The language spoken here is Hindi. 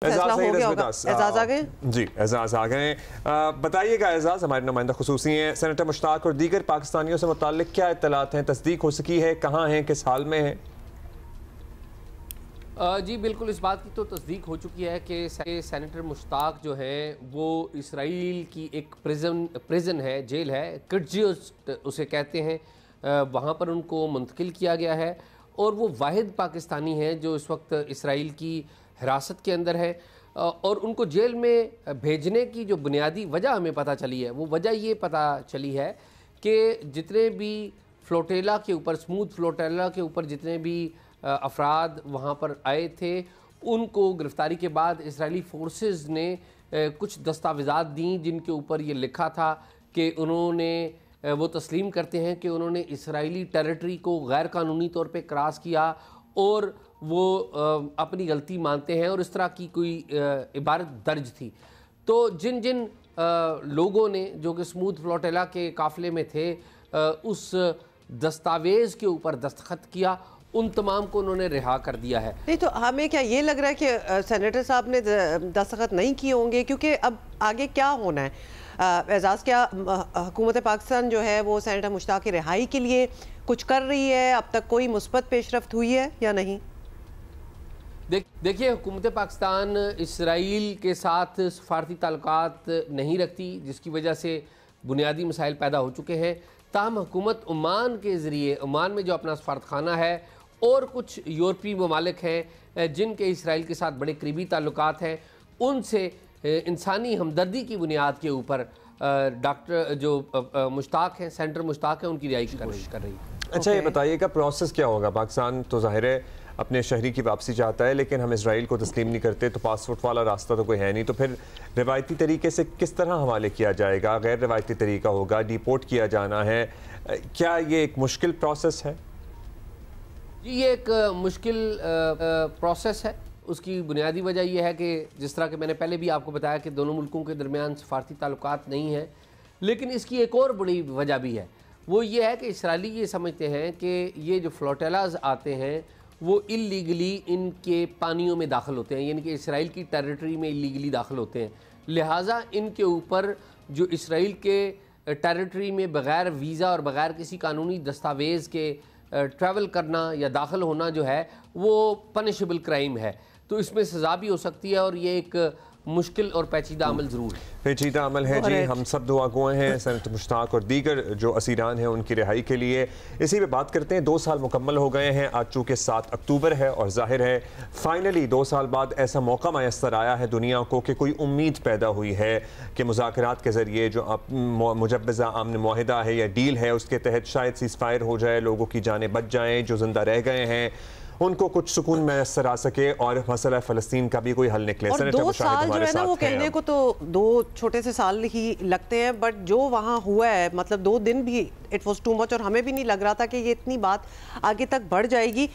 फैसला हो गया होगा। एजाज आ गए जी, एजाज आ गए। बताइएगा एजाज, हमारे नुमाइंदा खुसूसी हैं सेनेटर मुश्ताक और दीगर पाकिस्तानियों से मुताल्लिक क्या इत्तलात हैं, तस्दीक हो सकी है, कहाँ हैं, किस हाल में है? जी बिल्कुल, इस बात की तो तस्दीक हो चुकी है कि सेनेटर मुश्ताक जो हैं वो इसराइल की एक प्रिजन है, जेल है, किड्जियोस उसे कहते हैं, वहाँ पर उनको मुंतकिल किया गया है और वो वाहिद पाकिस्तानी हैं जो इस वक्त इसराइल की हिरासत के अंदर है। और उनको जेल में भेजने की जो बुनियादी वजह हमें पता चली है, वो वजह ये पता चली है कि जितने भी फ्लोटेला के ऊपर, स्मूथ फ्लोटेला के ऊपर जितने भी अफराद वहाँ पर आए थे, उनको गिरफ़्तारी के बाद इसराइली फोर्सेस ने कुछ दस्तावेज़ात दी जिनके ऊपर ये लिखा था कि उन्होंने वो तस्लीम करते हैं कि उन्होंने इसराइली टेरिटरी को गैर कानूनी तौर पे क्रॉस किया और वो अपनी गलती मानते हैं और इस तरह की कोई इबारत दर्ज थी। तो जिन जिन लोगों ने जो कि स्मूथ फ्लोटेला के काफ़िले में थे उस दस्तावेज़ के ऊपर दस्तखत किया, उन तमाम को उन्होंने रिहा कर दिया है। नहीं तो हमें क्या ये लग रहा है कि सेनेटर साहब ने दस्तखत नहीं किए होंगे, क्योंकि अब आगे क्या होना है? एजाज, क्या हुकूमत पाकिस्तान जो है वो सेनेटर मुश्ताक की रिहाई के लिए कुछ कर रही है? अब तक कोई मुस्बत पेशरफ्त हुई है या नहीं? देखिए, हुकूमत पाकिस्तान इसराइल के साथ सफारती ताल्लुकात नहीं रखती, जिसकी वजह से बुनियादी मसाइल पैदा हो चुके हैं। ताहम हुकूमत ओमान के ज़रिए, ओमान में जो अपना सफारतखाना है और कुछ यूरोपीय ममालिक हैं जिनके इसराइल के साथ बड़े करीबी ताल्लुकात हैं, उनसे इंसानी हमदर्दी की बुनियाद के ऊपर डॉक्टर जो मुश्ताक हैं, सेनेटर मुश्ताक हैं, उनकी रिहाई की कोशिश कर रही है। अच्छा, ये बताइएगा प्रोसेस क्या होगा? पाकिस्तान तो ज़ाहिर है अपने शहरी की वापसी चाहता है, लेकिन हम इसराइल को तस्लीम नहीं करते, तो पासपोर्ट वाला रास्ता तो कोई है नहीं, तो फिर रिवायती तरीके से किस तरह हवाले किया जाएगा? गैर रिवायती तरीका होगा, डिपोर्ट किया जाना है? क्या ये एक मुश्किल प्रोसेस है? जी, ये एक मुश्किल प्रोसेस है। उसकी बुनियादी वजह यह है कि जिस तरह के मैंने पहले भी आपको बताया कि दोनों मुल्कों के दरमियान सफारती ताल्लुकात नहीं हैं, लेकिन इसकी एक और बड़ी वजह भी है। वो ये है कि इसराइली ये समझते हैं कि ये जो फ्लोटेलाज आते हैं वो इल्लीगली इनके पानियों में दाखिल होते हैं, यानी कि इसराइल की टेरिटरी में इल्लीगली दाखिल होते हैं। लिहाजा इनके ऊपर जो इसराइल के टेरिटरी में बग़ैर वीज़ा और बग़ैर किसी कानूनी दस्तावेज़ के ट्रैवल करना या दाखिल होना जो है वो पनिशेबल क्राइम है, तो इसमें सज़ा भी हो सकती है और ये एक मुश्किल और पेचीदा अमल ज़रूर है। पेचीदा अमल है जी। हम सब दुआ गो हैं सेनेटर मुश्ताक और दीगर जो असीरान हैं उनकी रिहाई के लिए। इसी पे बात करते हैं। 2 साल मुकम्मल हो गए हैं आज, चूँकि 7 अक्टूबर है और जाहिर है फाइनली 2 साल बाद ऐसा मौका मैसर आया है दुनिया को कि कोई उम्मीद पैदा हुई है कि मुज़ाकरात के ज़रिए जो मुजव्वज़ा अमन मुआहिदा है या डील है उसके तहत शायद सीज़ फायर हो जाए, लोगों की जानें बच जाएँ, जो जिंदा रह गए हैं उनको कुछ सुकून मैसर आ सके और मसला फ़लस्तीन का भी कोई हल निकले। और 2 साल जो है ना, वो कहने को तो 2 छोटे से साल ही लगते हैं, बट जो वहाँ हुआ है, मतलब 2 दिन भी इट वॉज टू मच, और हमें भी नहीं लग रहा था कि ये इतनी बात आगे तक बढ़ जाएगी।